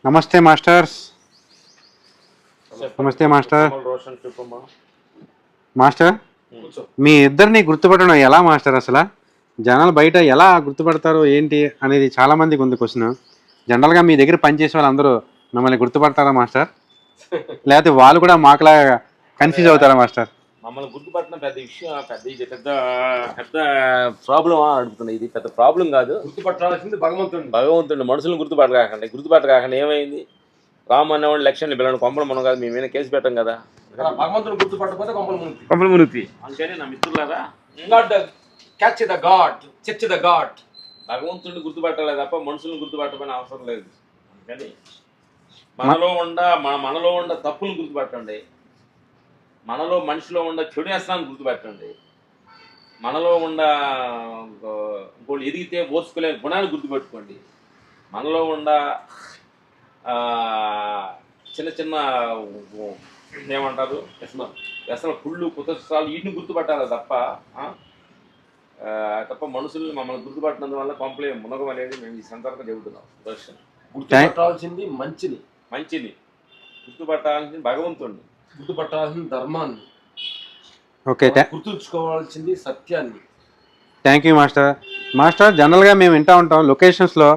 నమస్తే మాస్టర్స్. నమస్తే master. Master, మీ ఇద్దరిని గుర్తుపట్టడం ఎలా మాస్టర్? అసలు జనాలు బయట ఎలా గుర్తుపడతారు ఏంటి అనేది చాలామందికి ఉంది క్వశ్చన్. జనరల్గా మీ దగ్గర పనిచేసే వాళ్ళందరూ మిమ్మల్ని గుర్తుపడతారా మాస్టర్? లేకపోతే వాళ్ళు కూడా మాకులా కన్ఫ్యూజ్ అవుతారా మాస్టర్? మమ్మల్ని గుర్తుపట్టడం పెద్ద విషయం, ఇది పెద్ద పెద్ద ప్రాబ్లం అడుగుతున్నాయి. ఇది పెద్ద ప్రాబ్లం కాదు. గుర్తుపట్టాల్సింది భగవంతుడు మనుషులను గుర్తుపట్టకాకండి ఏమైంది? రామ్ అనేవాళ్ళు లక్ష్యాన్ని పిల్లలు కొంపలు మనం కాదు, మేము కేసు పెట్టాం కదా. భగవంతుడు గుర్తుపట్టకపోతే కొంపలు మునుగుతి. అందుకని నా మిత్రులారా, catch the God, church the God. భగవంతుడిని గుర్తుపట్టాలి తప్ప మనుషులను గుర్తుపట్టమని అవసరం లేదు. అందుకని మనలో ఉండ తప్పులను గుర్తుపట్టండి, మనలో మనిషిలో ఉన్న చెడు వ్యసనాన్ని గుర్తుపెట్టండి, మనలో ఉన్న ఇంకోళ్ళు ఎదిగితే ఓర్చుకోలే గుణాన్ని గుర్తుపెట్టుకోండి, మనలో ఉన్న చిన్న చిన్న ఏమంటారు వ్యసన కుళ్ళు కుతస్త్రాలు వీటిని గుర్తుపట్టాలి తప్ప మనుషుల్ని మమ్మల్ని గుర్తుపట్టినందువల్ల పంపలే మునగం అనేది మేము ఈ సందర్భంగా చెబుతున్నాం. గుర్తుపట్టాల్సింది మంచిని, గుర్తుపట్టాల్సింది భగవంతుడిని, గుర్తుపట్టాల్సింది ధర్మాన్ని, ఓకే, గుర్తుంచుకోవాల్సింది సత్యాన్ని. Thank you master. మాస్టర్, జనరల్గా మేము వింటూ ఉంటాం లొకేషన్స్లో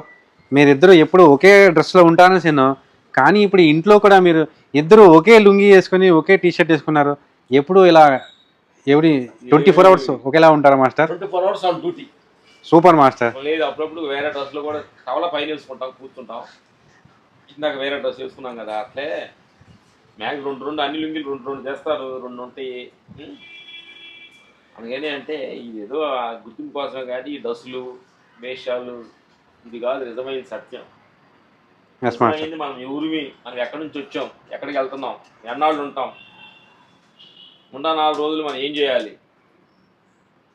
మీరిద్దరు ఎప్పుడు ఒకే డ్రెస్లో ఉంటారని తిన్నాం, కానీ ఇప్పుడు ఇంట్లో కూడా మీరు ఇద్దరు ఒకే లుంగి వేసుకొని ఒకే టీషర్ట్ వేసుకున్నారు. ఎప్పుడు ఇలా 24 hours ఒకేలా ఉంటారా master? 24 hours on duty. Super master. లేదు, అప్పుడప్పుడు వేరే డ్రెస్లో కూడా టవల పైన వేసుకుంటాం, కూర్చుంటాం. ఇందాక వేరే డ్రెస్ వేసుకున్నాం కదా, అట్లే మ్యాక్స్ రెండు అన్ని లుంగిలు రెండు చేస్తారు, 2 ఉంటాయి. అందుకని అంటే ఇది ఏదో గుర్తింపు కోసమే కానీ ఈ డ్రెస్సులు వేషాలు ఇది కాదు నిజమైన సత్యం. మనం ఎవరిమి, మనం ఎక్కడి నుంచి వచ్చాం, ఎక్కడికి వెళ్తున్నాం, ఎన్నాళ్ళు ఉంటాం, 4 రోజులు మనం ఏం చేయాలి,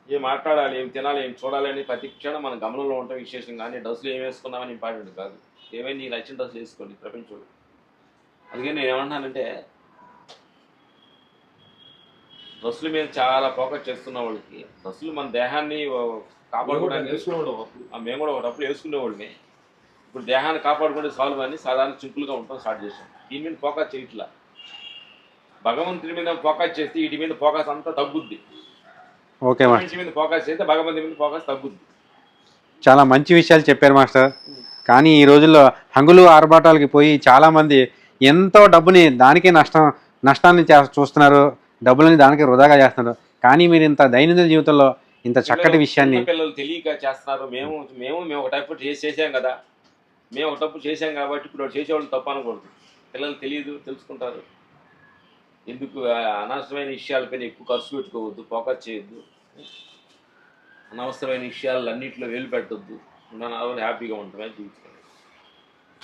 ఏం మాట్లాడాలి, ఏం తినాలి, ఏం చూడాలి అని ప్రతి క్షణం మన గమనంలో ఉంటాం. విశేషం కానీ డ్రెస్సులు ఏం వేసుకున్నామని ఇంపార్టెంట్ కాదు. ఏమైనా నీకు నచ్చిన డ్రెస్సులు వేసుకోండి ప్రపంచంలో. అందుకని నేను ఏమంటున్నానంటే డ్రెస్సుల మీద చాలా ఫోకస్ చేస్తున్న వాళ్ళకి, డ్రెస్సులు మన దేహాన్ని కాపాడుకోవడానికి మేము కూడా ఒకప్పుడు వేసుకునేవాళ్ళమే. ఇప్పుడు దేహాన్ని కాపాడుకుంటే సాల్వ్ అని సాధారణ సింపుల్గా ఉంటాం స్టార్ట్ చేసాం. దీని మీద ఫోకస్ చేయట్లా. భగవంతుడి మీద ఫోకస్ చేస్తే వీటి మీద ఫోకస్ అంతా తగ్గుద్ది. Okay master. మనిషి మీద ఫోకస్ చేస్తే భగవంతుడి మీద ఫోకస్ తగ్గుద్ది. చాలా మంచి విషయాలు చెప్పారు మాస్టర్. కానీ ఈ రోజుల్లో హంగులు ఆర్భాటాలకి పోయి చాలామంది ఎంతో డబ్బుని దానికే నష్టాన్ని చూస్తున్నారు, డబ్బులని దానికి వృధాగా చేస్తున్నారు. కానీ మీరు ఇంత దైనందిన జీవితంలో ఇంత చక్కటి విషయాన్ని పిల్లలు తెలియక చేస్తున్నారు. మేము ఒక టైపు చేసాం కదా, మేము ఒక తప్పు చేసాం కాబట్టి ఇప్పుడు చేసేవాళ్ళు తప్పు అనకూడదు. పిల్లలు తెలియదు, తెలుసుకుంటారు. ఎందుకు అనవసరమైన విషయాలపైన ఎక్కువ ఖర్చు పెట్టుకోవద్దు, ఫోకస్ చేయొద్దు, అనవసరమైన విషయాలు అన్నింటిలో వేలు పెట్టద్దు, హ్యాపీగా ఉంటామే జీవితం.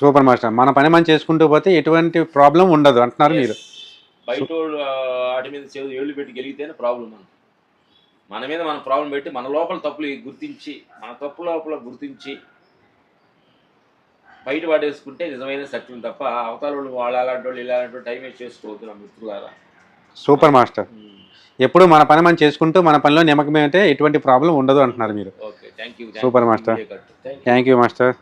Super master. మన పని మనం చేసుకుంటూ పోతే ఎటువంటి ప్రాబ్లం ఉండదు అంటున్నారు మీరు. బయట వాటి మీద ఏళ్ళు పెట్టి గెలిగితేనే ప్రాబ్లం. మన మీద మన ప్రాబ్లం పెట్టి మన లోపల తప్పులు గుర్తించి, మన తప్పు లోపల గుర్తించి బయట పడేసుకుంటే నిజమైన సత్యం తప్ప అవతల వాళ్ళు అలాంటి వాళ్ళు ఇలాంటి టైం వేస్ట్ చేసుకోవద్దు నా మిత్రులారా. Super master. ఎప్పుడు మన పని మనం చేసుకుంటూ మన పనిలో నిమగ్నమైతే ఎటువంటి ప్రాబ్లం ఉండదు అంటున్నారు మీరు. Okay, thank you. Super master. Thank you master.